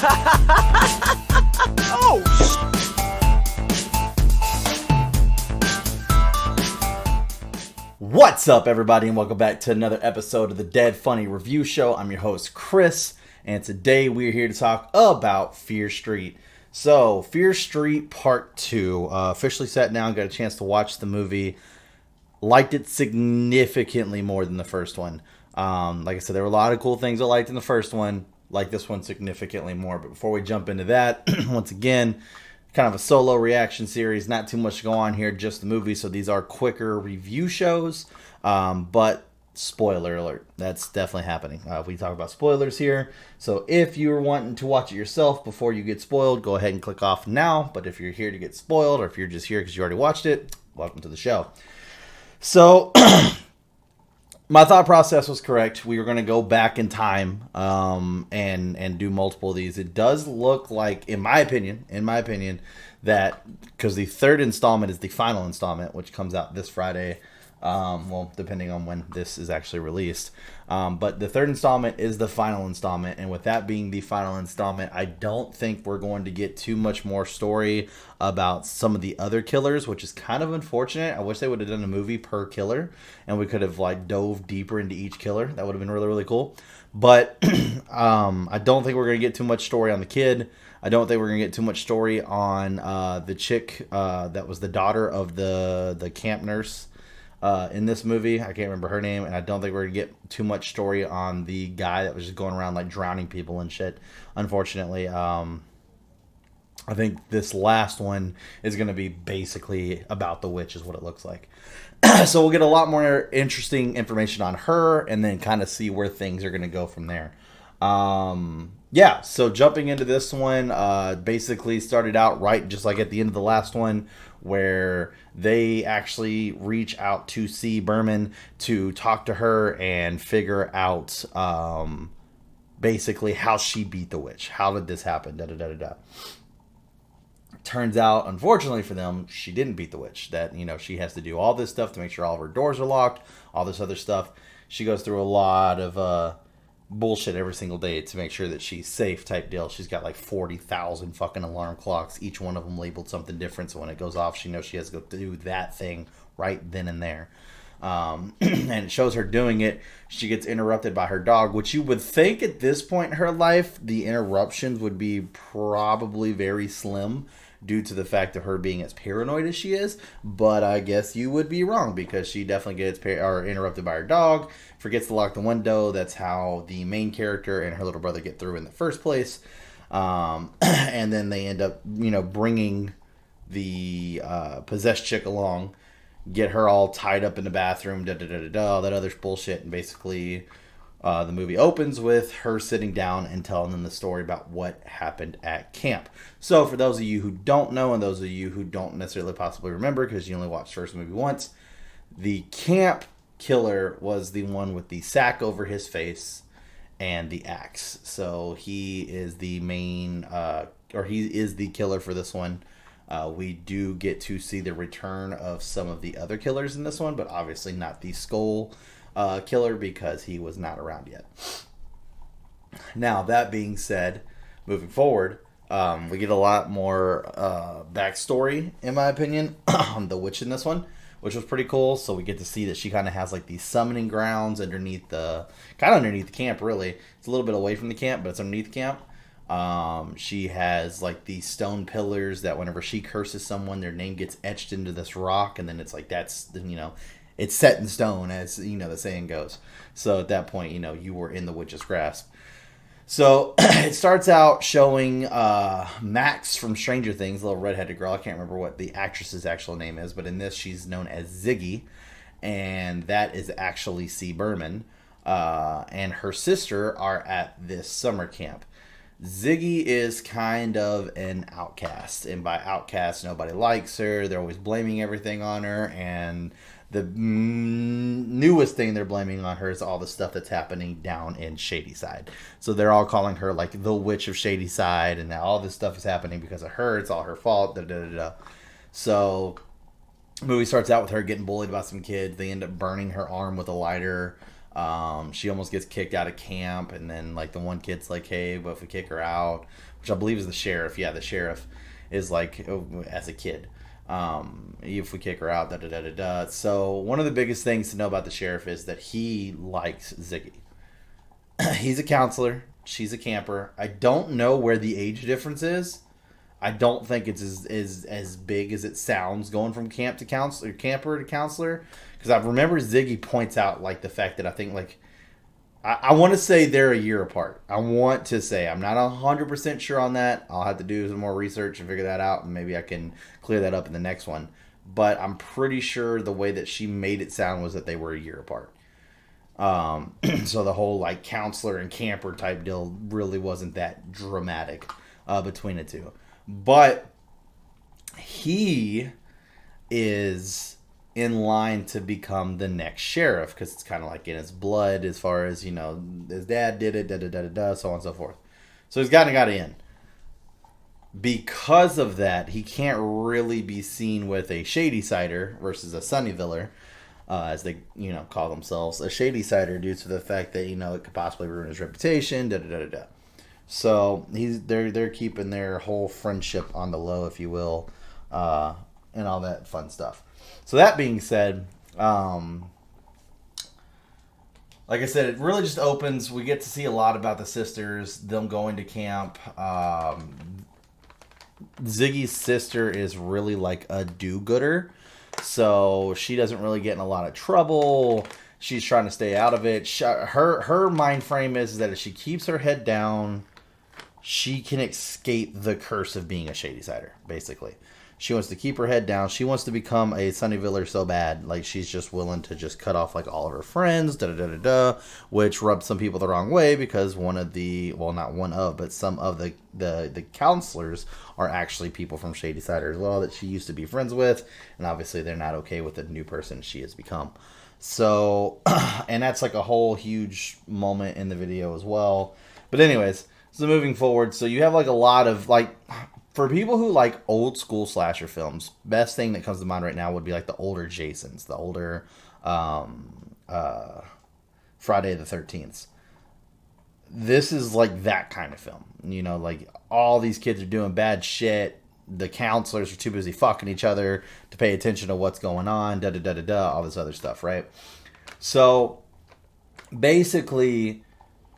Oh, What's up, everybody, and welcome back to another episode of the Dead Funny Review Show. I'm your host, Chris, and today we're here to talk about Fear Street. So, Fear Street Part 2. Officially sat down, got a chance to watch the movie. Liked it significantly more than the first one. Like I said, there were a lot of cool things I liked in the first one. Like this one significantly more. But before we jump into that, once again, kind of a solo reaction series. Not too much to go on here, just the movie. So these are quicker review shows. But spoiler alert, that's definitely happening. We talk about spoilers here. So if you're wanting to watch it yourself before you get spoiled, go ahead and click off now. But if you're here to get spoiled, or if you're just here because you already watched it, welcome to the show. So my thought process was correct. We were going to go back in time and do multiple of these. It does look like, in my opinion, that because the third installment is the final installment, which comes out this Friday. Well, depending on when this is actually released. But the third installment is the final installment. And with that being the final installment, I don't think we're going to get too much more story about some of the other killers, which is kind of unfortunate. I wish they would have done a movie per killer and we could have like dove deeper into each killer. That would have been really, really cool. But I don't think we're going to get too much story on the kid. I don't think we're going to get too much story on the chick that was the daughter of the camp nurse. In this movie, I can't remember her name, and I don't think we're gonna get too much story on the guy that was just going around like drowning people and shit. Unfortunately, I think this last one is gonna be basically about the witch, is what it looks like. So we'll get a lot more interesting information on her, and then kind of see where things are gonna go from there. Yeah, so jumping into this one, basically started out right just like at the end of the last one, where they actually reach out to C. Berman to talk to her and figure out basically how she beat the witch. How did this happen? Da-da-da-da-da. Turns out, unfortunately for them, she didn't beat the witch. That, you know, she has to do all this stuff to make sure all of her doors are locked, all this other stuff. She goes through a lot of bullshit every single day to make sure that she's safe type deal. She's got like 40,000 fucking alarm clocks, each one of them labeled something different, so when it goes off she knows she has to go do that thing right then and there. And it shows her doing it. She gets interrupted by her dog, which you would think at this point in her life the interruptions would be probably very slim due to the fact of her being as paranoid as she is, but I guess you would be wrong, because she definitely gets interrupted by her dog, forgets to lock the window. That's how the main character and her little brother get through in the first place. And then they end up, you know, bringing the possessed chick along, get her all tied up in the bathroom, all that other bullshit, and basically the movie opens with her sitting down and telling them the story about what happened at camp. So for those of you who don't know, and those of you who don't necessarily possibly remember because you only watched the first movie once, the camp killer was the one with the sack over his face and the axe. So he is the main, or he is the killer for this one. We do get to see the return of some of the other killers in this one, but obviously not the skull killer, because he was not around yet. Now, that being said, moving forward, we get a lot more backstory, in my opinion, on the witch in this one, which was pretty cool. So we get to see that she kind of has like these summoning grounds underneath the camp, really. It's a little bit away from the camp, but it's underneath the camp. She has like these stone pillars that whenever she curses someone, their name gets etched into this rock, and then it's like, that's, you know, it's set in stone, as, you know, the saying goes. So at that point, you know, you were in the witch's grasp. So it starts out showing Max from Stranger Things, the little redheaded girl. I can't remember what the actress's actual name is, but in this she's known as Ziggy, and that is actually C. Berman. And her sister are at this summer camp. Ziggy is kind of an outcast, and by outcast, nobody likes her. They're always blaming everything on her, and the newest thing they're blaming on her is all the stuff that's happening down in Shadyside. So they're all calling her like the witch of Shadyside, and now all this stuff is happening because of her. It's all her fault. Da, da, da, da. So the movie starts out with her getting bullied by some kids. They end up burning her arm with a lighter. She almost gets kicked out of camp, and then like the one kid's like, "Hey, but if we kick her out," which I believe is the sheriff. Yeah, the sheriff is like, oh, as a kid, if we kick her out, da da da da da. So one of the biggest things to know about the sheriff is that he likes Ziggy. He's a counselor. She's a camper. I don't know where the age difference is. I don't think it's as big as it sounds going from camp to counselor, camper to counselor. Because I remember Ziggy points out like the fact that I think like I want to say they're a year apart. I want to say I'm not 100% sure on that. I'll have to do some more research and figure that out, and maybe I can clear that up in the next one. But I'm pretty sure the way that she made it sound was that they were a year apart. So the whole like counselor and camper type deal really wasn't that dramatic between the two. But he is in line to become the next sheriff because it's kind of like in his blood as far as, you know, his dad did it, da da da da da, so on and so forth. So he's got in. Because of that, he can't really be seen with a shady sider versus a Sunnyviller, as they, you know, call themselves, a shady sider due to the fact that, you know, it could possibly ruin his reputation, da da da da da. So they're keeping their whole friendship on the low, if you will, and all that fun stuff. So that being said, like I said, it really just opens. We get to see a lot about the sisters, them going to camp. Ziggy's sister is really like a do-gooder, so she doesn't really get in a lot of trouble. She's trying to stay out of it. Her mind frame is that if she keeps her head down, she can escape the curse of being a shady sider, basically. She wants to keep her head down. She wants to become a Sunnyviller so bad. Like, she's just willing to just cut off, like, all of her friends, da-da-da-da-da, which rubs some people the wrong way because one of the, well, not one of, but some of the counselors are actually people from Shady Cider as well that she used to be friends with, and obviously they're not okay with the new person she has become. So, and that's, like, a whole huge moment in the video as well. But anyways, so moving forward, so you have, like, a lot of, like... For people who like old school slasher films, best thing that comes to mind right now would be like the older Jasons, the older Friday the 13th. This is like that kind of film. You know, like all these kids are doing bad shit. The counselors are too busy fucking each other to pay attention to what's going on, da da da da da, all this other stuff, right? So basically,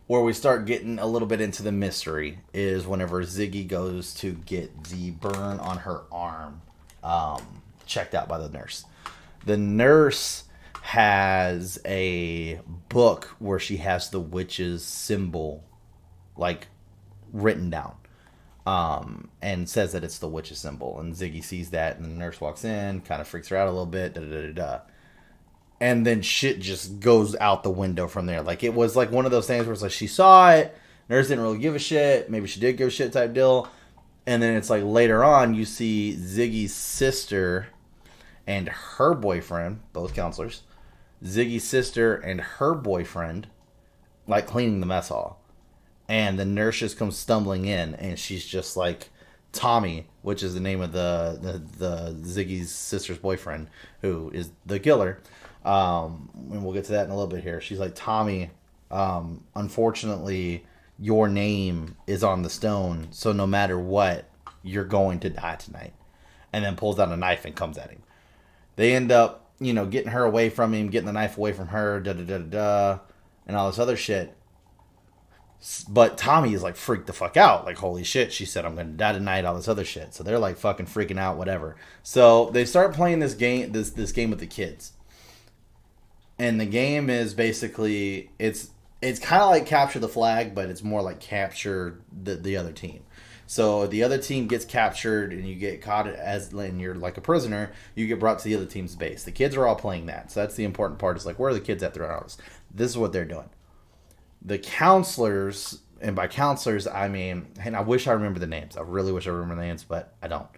where we start getting a little bit into the mystery is whenever Ziggy goes to get the burn on her arm checked out by the nurse. The nurse has a book where she has the witch's symbol, like, written down, and says that it's the witch's symbol. And Ziggy sees that, and the nurse walks in, kind of freaks her out a little bit, da da da da. And then shit just goes out the window from there. Like, it was like one of those things where it's like she saw it, nurse didn't really give a shit, maybe she did give a shit type deal. And then it's like later on you see Ziggy's sister and her boyfriend, both counselors, Ziggy's sister and her boyfriend, like cleaning the mess hall. And the nurse just comes stumbling in, and she's just like, Tommy, which is the name of the Ziggy's sister's boyfriend, who is the killer. And we'll get to that in a little bit here. She's like, Tommy, unfortunately, your name is on the stone, so no matter what, you're going to die tonight. And then pulls out a knife and comes at him. They end up, you know, getting her away from him, getting the knife away from her, da da da da da, and all this other shit. But Tommy is like freaked the fuck out. Like, holy shit, she said I'm going to die tonight, all this other shit. So they're like fucking freaking out, whatever. So they start playing this game, this game with the kids. And the game is basically, it's kind of like capture the flag, but it's more like capture the other team. So the other team gets captured and you get caught and you're like a prisoner, you get brought to the other team's base. The kids are all playing that. So that's the important part. It's like, where are the kids at throughout all this? This is what they're doing. The counselors, and by counselors, I mean, and I wish I remember the names. I really wish I remember the names, but I don't.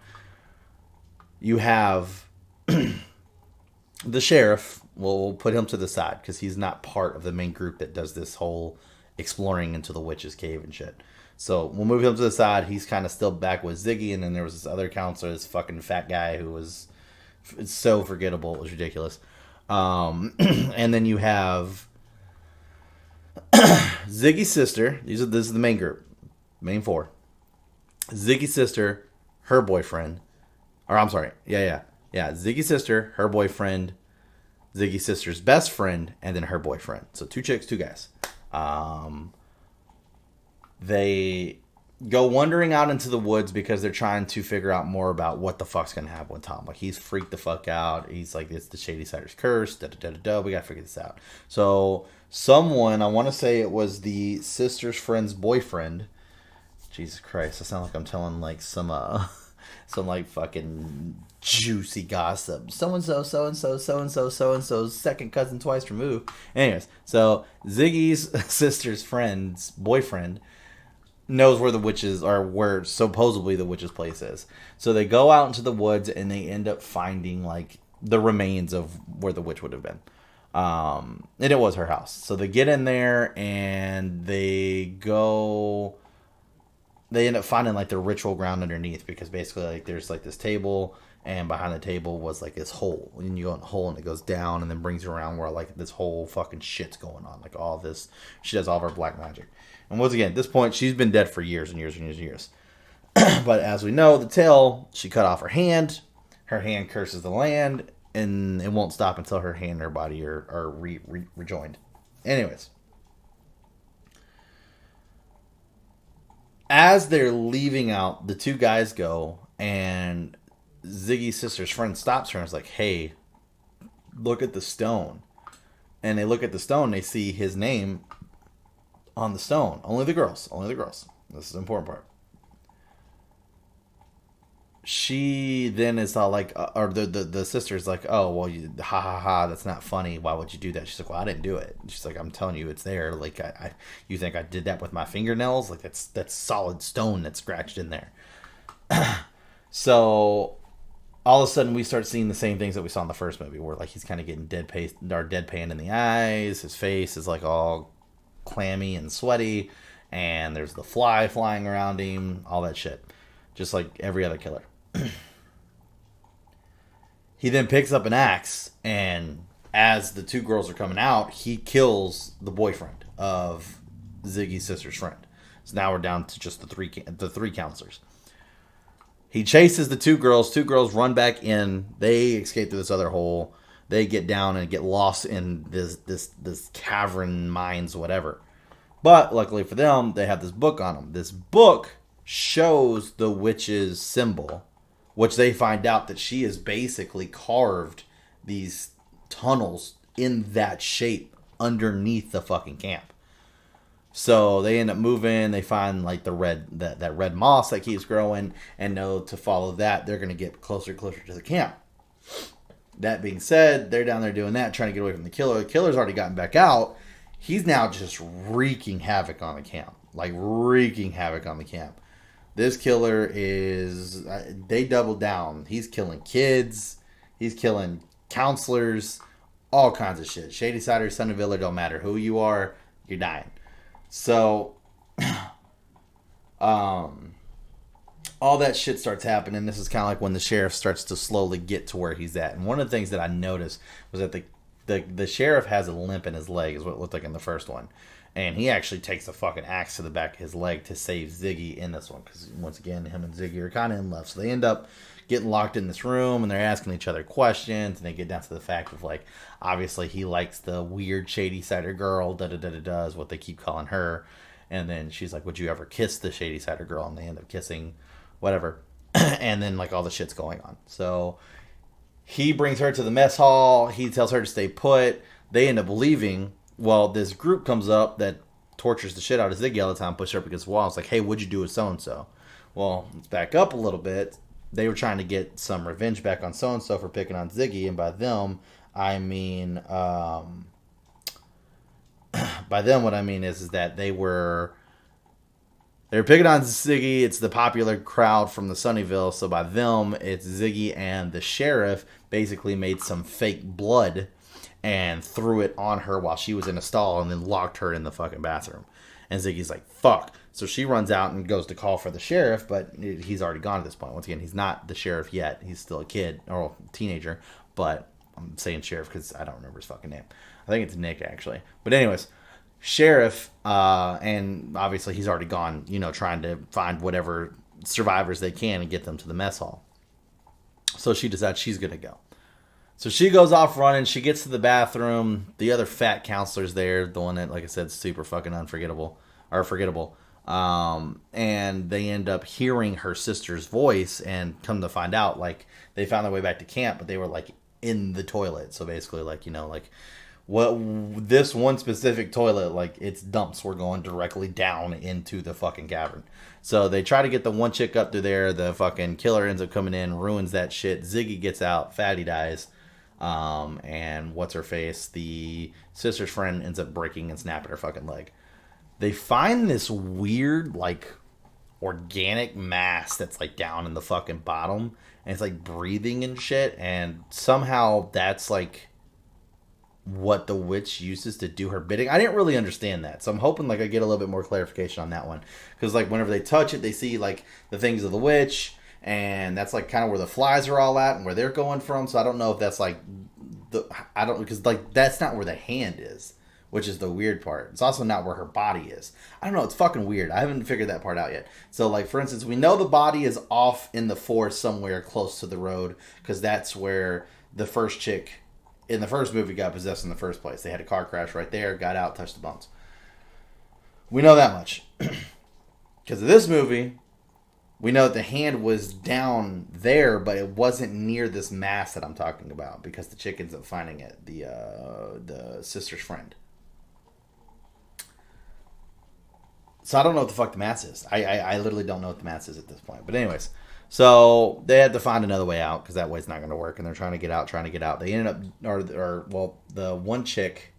You have the sheriff. We'll put him to the side because he's not part of the main group that does this whole exploring into the witch's cave and shit. So we'll move him to the side. He's kind of still back with Ziggy, and then there was this other counselor, this fucking fat guy who was it's so forgettable. It was ridiculous. And then you have Ziggy's sister. This is the main group, main four. Ziggy's sister, her boyfriend, or I'm sorry, yeah. Ziggy's sister, her boyfriend, Ziggy's sister's best friend, and then her boyfriend. So 2 chicks, 2 guys. They go wandering out into the woods because they're trying to figure out more about what the fuck's gonna happen with Tom. Like, he's freaked the fuck out. He's like, it's the Shady Sider's curse. Da da da da da. We gotta figure this out. So someone, I want to say it was the sister's friend's boyfriend. Jesus Christ, I sound like I'm telling like some some like fucking juicy gossip. So and so, so and so, so and so, so and so's second cousin twice removed. Anyways, so Ziggy's sister's friend's boyfriend knows where the witches are, where supposedly the witch's place is. So they go out into the woods and they end up finding like the remains of where the witch would have been. And it was her house. So they get in there and they end up finding like the ritual ground underneath, because basically like there's like this table, and behind the table was like this hole, and you go in the hole and it goes down and then brings you around where like this whole fucking shit's going on. Like all this, she does all of her black magic. And once again, at this point, she's been dead for years and years and years and years. But as we know, the tale, she cut off her hand. Her hand curses the land, and it won't stop until her hand and her body are rejoined. Anyways. As they're leaving out, the 2 guys go, and Ziggy's sister's friend stops her and is like, hey, look at the stone. And they look at the stone, they see his name on the stone. Only the girls. This is the important part. She then is all like, or the sister's like, oh, well, ha ha ha, that's not funny. Why would you do that? She's like, well, I didn't do it. She's like, I'm telling you, it's there. Like, you think I did that with my fingernails? Like, that's solid stone that's scratched in there. So all of a sudden we start seeing the same things that we saw in the first movie, where like he's kind of getting deadpan in the eyes. His face is like all clammy and sweaty, and there's the fly flying around him, all that shit, just like every other killer. He then picks up an axe, and as the 2 girls are coming out, he kills the boyfriend of Ziggy's sister's friend. So now we're down to just the three counselors. He chases the 2 girls. 2 girls run back in. They escape through this other hole. They get down and get lost in this cavern, mines, whatever. But luckily for them, they have this book on them. This book shows the witch's symbol, which they find out that she has basically carved these tunnels in that shape underneath the fucking camp. So they end up moving. They find like that red moss that keeps growing, and know to follow that, they're going to get closer and closer to the camp. That being said, they're down there doing that, trying to get away from the killer. The killer's already gotten back out. He's now just wreaking havoc on the camp. This killer is... They double down. He's killing kids. He's killing counselors. All kinds of shit. Shady Sider, Son of Villa, don't matter who you are, you're dying. So... all that shit starts happening. This is kind of like when the sheriff starts to slowly get to where he's at. And one of the things that I noticed was that the sheriff has a limp in his leg, is what it looked like in the first one. And he actually takes a fucking axe to the back of his leg to save Ziggy in this one. Because, once again, him and Ziggy are kind of in love. So they end up getting locked in this room, and they're asking each other questions. And they get down to the fact of, like, obviously he likes the weird Shady Sider girl, da-da-da-da-da is what they keep calling her. And then she's like, would you ever kiss the Shady Sider girl? And they end up kissing, whatever. And then, like, all the shit's going on. So he brings her to the mess hall. He tells her to stay put. They end up leaving. Well, this group comes up that tortures the shit out of Ziggy all the time, pushes her up against the wall. It's like, hey, what'd you do with so-and-so? Well, let's back up a little bit. They were trying to get some revenge back on so-and-so for picking on Ziggy. And by them, I mean... by them, what I mean is that they were picking on Ziggy. It's the popular crowd from the Sunnyvale. So by them, it's Ziggy and the sheriff basically made some fake blood and threw it on her while she was in a stall, and then locked her in the fucking bathroom. And Ziggy's like, fuck. So she runs out and goes to call for the sheriff, but he's already gone at this point. Once again, he's not the sheriff yet. He's still a kid, or a teenager, but I'm saying sheriff because I don't remember his fucking name. I think it's Nick, actually. But anyways, sheriff, and obviously he's already gone, trying to find whatever survivors they can and get them to the mess hall. So she decides she's going to go. So she goes off running. She gets to the bathroom. The other fat counselor's there, the one that, like I said, super fucking unforgettable or forgettable. And they end up hearing her sister's voice, and come to find out, like, they found their way back to camp, but they were like in the toilet. So basically, like, like what this one specific toilet, like its dumps were going directly down into the fucking cavern. So they try to get the one chick up through there. The fucking killer ends up coming in, ruins that shit. Ziggy gets out. Fatty dies. And what's her face? The sister's friend ends up breaking and snapping her fucking leg. They find this weird, like, organic mass that's like down in the fucking bottom, and it's like breathing and shit. And somehow that's like what the witch uses to do her bidding. I didn't really understand that, so I'm hoping like I get a little bit more clarification on that one, because like whenever they touch it, they see like the things of the witch, and that's like kind of where the flies are all at and where they're going from. So I don't know if that's like because like that's not where the hand is, which is the weird part. It's also not where her body is. I don't know, it's fucking weird. I haven't figured that part out yet. So like, for instance, we know the body is off in the forest somewhere close to the road, because that's where the first chick in the first movie got possessed in the first place. They had a car crash right there, got out, touched the bones. We know that much. Because of this movie, we know that the hand was down there, but it wasn't near this mass that I'm talking about, because the chick ends up finding it, the sister's friend. So I don't know what the fuck the mass is. I literally don't know what the mass is at this point. But anyways, so they had to find another way out, because that way's not going to work, and they're trying to get out. They ended up, well, the one chick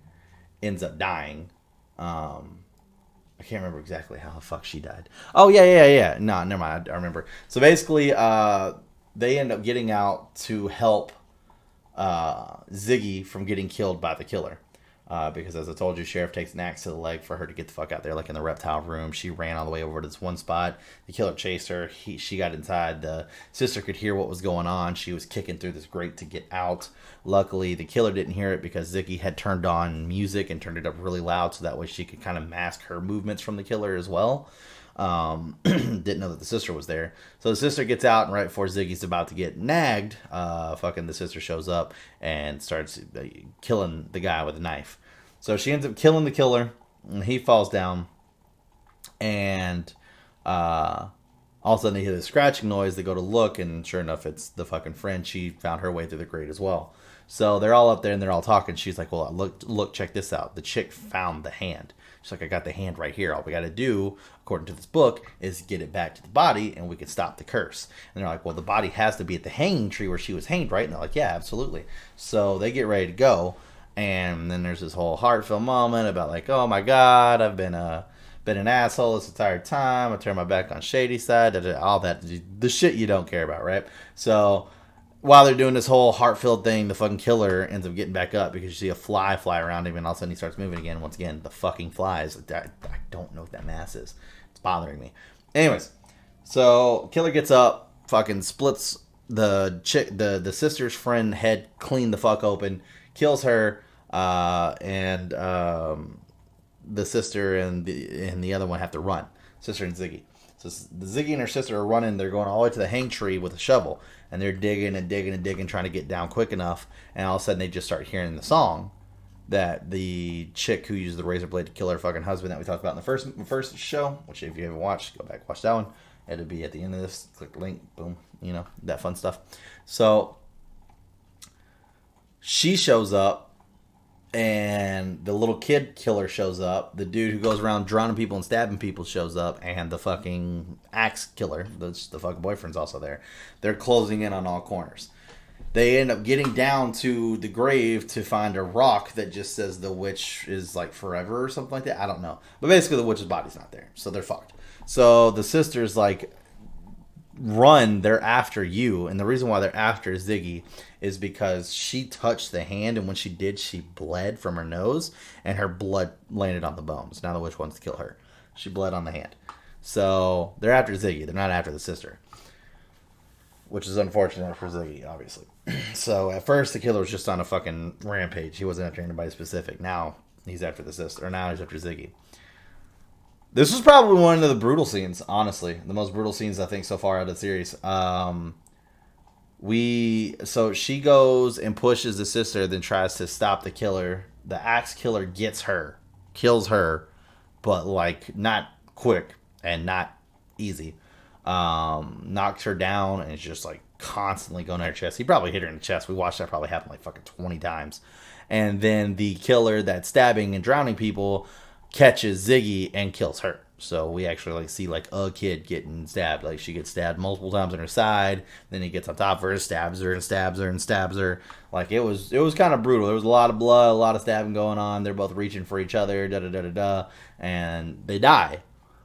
ends up dying. I can't remember exactly how the fuck she died. Oh, yeah. No, never mind. I remember. So basically, they end up getting out to help Ziggy from getting killed by the killer. Because as I told you, Sheriff takes an axe to the leg for her to get the fuck out there, like in the reptile room. She ran all the way over to this one spot. The killer chased her. She got inside. The sister could hear what was going on. She was kicking through this grate to get out. Luckily, the killer didn't hear it, because Ziggy had turned on music and turned it up really loud, so that way she could kind of mask her movements from the killer as well. Didn't know that the sister was there. So the sister gets out, and right before Ziggy's about to get nagged, fucking the sister shows up and starts killing the guy with a knife. So she ends up killing the killer, and he falls down, and all of a sudden they hear this scratching noise. They go to look, and sure enough, it's the fucking friend. She found her way through the grate as well. So they're all up there, and they're all talking. She's like, well, look, check this out. The chick found the hand. She's like, I got the hand right here. All we got to do, according to this book, is get it back to the body, and we can stop the curse. And they're like, well, the body has to be at the hanging tree where she was hanged, right? And they're like, yeah, absolutely. So they get ready to go, and then there's this whole heartfelt moment about like, oh my God, I've been an asshole this entire time. I turned my back on Shady Side, all that, the shit you don't care about, right? So while they're doing this whole heart-filled thing, the fucking killer ends up getting back up, because you see a fly around him, and all of a sudden he starts moving again. Once again, the fucking flies. I don't know what that mass is. It's bothering me. Anyways, so killer gets up, fucking splits the the sister's friend head clean the fuck open, kills her, and the sister and the other one have to run. Sister and Ziggy. So the Ziggy and her sister are running. They're going all the way to the hang tree with a shovel, and they're digging and digging and digging, trying to get down quick enough. And all of a sudden, they just start hearing the song that the chick who used the razor blade to kill her fucking husband that we talked about in the first show. Which, if you haven't watched, go back watch that one. It'll be at the end of this. Click the link. Boom. That fun stuff. So she shows up. And the little kid killer shows up. The dude who goes around drowning people and stabbing people shows up. And the fucking axe killer, the fucking boyfriend's also there. They're closing in on all corners. They end up getting down to the grave to find a rock that just says the witch is like forever or something like that. I don't know. But basically the witch's body's not there. So they're fucked. So the sister's like, run, they're after you. And the reason why they're after Ziggy is because she touched the hand, and when she did, she bled from her nose, and her blood landed on the bones. Now the witch wants to kill her. She bled on the hand. So they're after Ziggy. They're not after the sister, which is unfortunate for Ziggy, obviously. So at first the killer was just on a fucking rampage. He wasn't after anybody specific. Now he's after the sister, or now he's after Ziggy. This was probably one of the brutal scenes, honestly. The most brutal scenes, I think, so far out of the series. So she goes and pushes the sister, then tries to stop the killer. The axe killer gets her, kills her, but like not quick and not easy. Knocks her down and is just like constantly going at her chest. He probably hit her in the chest. We watched that probably happen like fucking 20 times. And then the killer that's stabbing and drowning people catches Ziggy and kills her. So we actually like see like a kid getting stabbed. Like she gets stabbed multiple times in her side. Then he gets on top of her, stabs her and stabs her and stabs her. Like it was kind of brutal. There was a lot of blood, a lot of stabbing going on. They're both reaching for each other, da da da da da, and they die.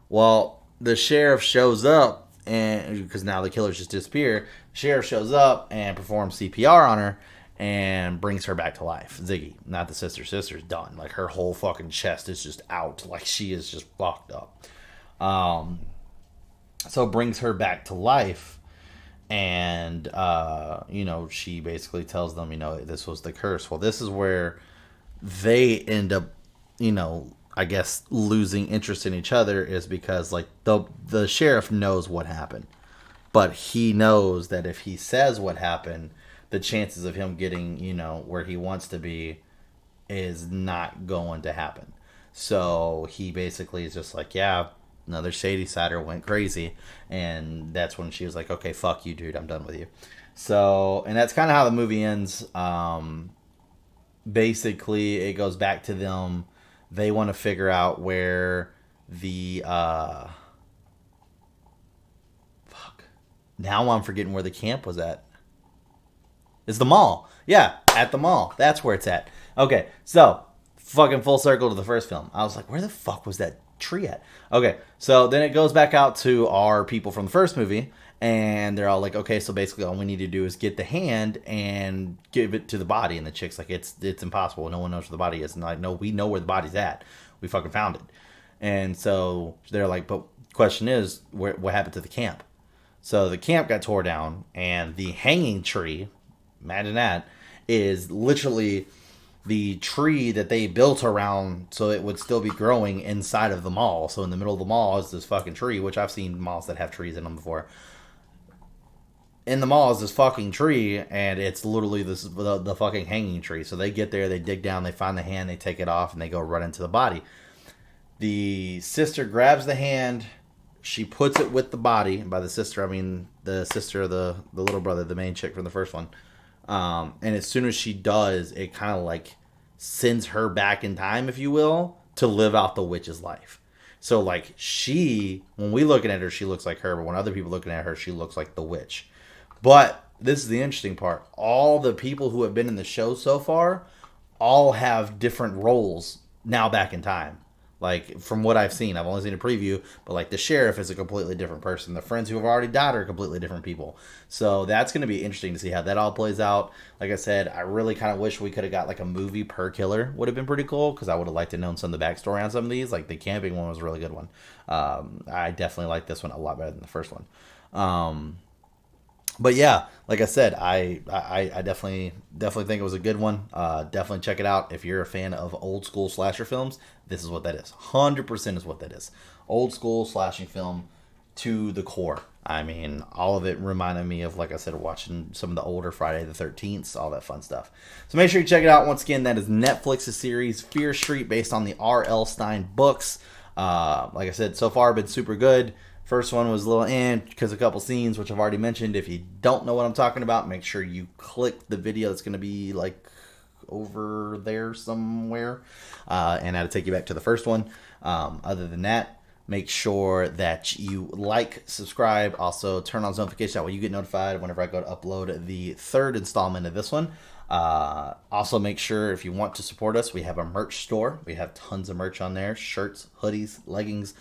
Well, the sheriff shows up, and because now the killers just disappear, the sheriff shows up and performs CPR on her and brings her back to life. Ziggy, not the sister. Sister's done. Like her whole fucking chest is just out. Like she is just fucked up. So brings her back to life, and she basically tells them, this was the curse. Well, this is where they end up, I guess losing interest in each other, is because like the sheriff knows what happened, but he knows that if he says what happened, the chances of him getting, where he wants to be is not going to happen. So he basically is just like, yeah, another shady sider went crazy. And that's when she was like, okay, fuck you, dude. I'm done with you. So, and that's kind of how the movie ends. Basically, it goes back to them. They want to figure out where the... Now I'm forgetting where the camp was at. It's the mall. Yeah, at the mall. That's where it's at. Okay, so fucking full circle to the first film. I was like, where the fuck was that tree at? Okay, so then it goes back out to our people from the first movie, and they're all like, okay, so basically all we need to do is get the hand and give it to the body. And the chick's like, it's impossible. No one knows where the body is. And like, no, we know where the body's at. We fucking found it. And so they're like, but question is, what happened to the camp? So the camp got tore down, and the hanging tree, imagine that, is literally the tree that they built around so it would still be growing inside of the mall. So in the middle of the mall is this fucking tree, which I've seen malls that have trees in them before. In the mall is this fucking tree, and it's literally the fucking hanging tree. So they get there, they dig down, they find the hand, they take it off, and they go run into the body. The sister grabs the hand, she puts it with the body. And by the sister, I mean the sister of the little brother, the main chick from the first one. And as soon as she does, it kind of like sends her back in time, if you will, to live out the witch's life. So like when we looking at her, she looks like her, but when other people looking at her, she looks like the witch. But this is the interesting part. All the people who have been in the show so far all have different roles now back in time. Like, from what I've seen, I've only seen a preview, but like the sheriff is a completely different person. The friends who have already died are completely different people. So that's going to be interesting to see how that all plays out. Like I said, I really kind of wish we could have got like a movie per killer. Would have been pretty cool, because I would have liked to know some of the backstory on some of these. Like the camping one was a really good one. I definitely like this one a lot better than the first one. But yeah, like I said, I definitely think it was a good one. Definitely check it out if you're a fan of old school slasher films. This is what that is. 100% is what that is. Old school slashing film to the core. I mean, all of it reminded me of, like I said, watching some of the older Friday the 13th, all that fun stuff. So make sure you check it out. Once again, that is Netflix's series Fear Street, based on the R.L. Stine books. Like I said, so far been super good. First one was a little because a couple scenes, which I've already mentioned. If you don't know what I'm talking about, make sure you click the video that's going to be like over there somewhere, and that'll take you back to the first one. Other than that, make sure that you like, subscribe, also turn on notifications that way you get notified whenever I go to upload the third installment of this one. Also make sure, if you want to support us, we have a merch store. We have tons of merch on there: shirts, hoodies, leggings,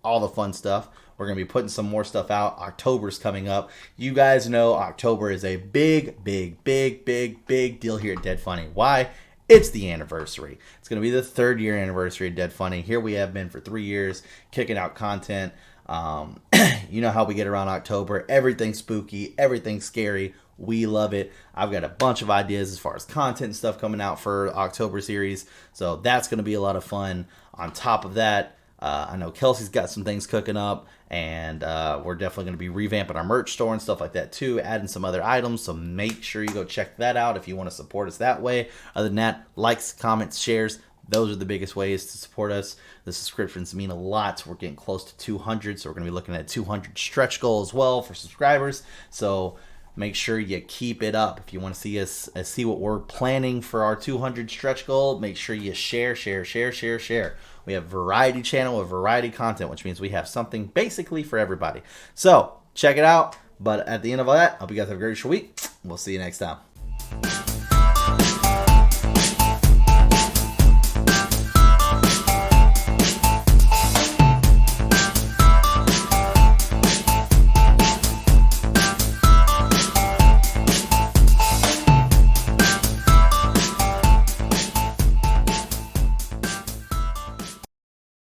all the fun stuff. We're going to be putting some more stuff out. October's coming up. You guys know October is a big deal here at Dead Funny. Why? It's the anniversary. It's going to be the 3rd year anniversary of Dead Funny. Here we have been for 3 years, kicking out content. You know how we get around October. Everything's spooky. Everything's scary. We love it. I've got a bunch of ideas as far as content and stuff coming out for October series, so that's going to be a lot of fun. On top of that, I know Kelsey's got some things cooking up, and we're definitely going to be revamping our merch store and stuff like that too, adding some other items. So make sure you go check that out if you want to support us that way. Other than that, likes, comments, shares. Those are the biggest ways to support us. The subscriptions mean a lot. We're getting close to 200, so we're going to be looking at 200 stretch goal as well for subscribers. So make sure you keep it up. If you want to see us see what we're planning for our 200 stretch goal, make sure you share. We have variety channel with variety content, which means we have something basically for everybody. So check it out. But at the end of all that, I hope you guys have a great week. We'll see you next time.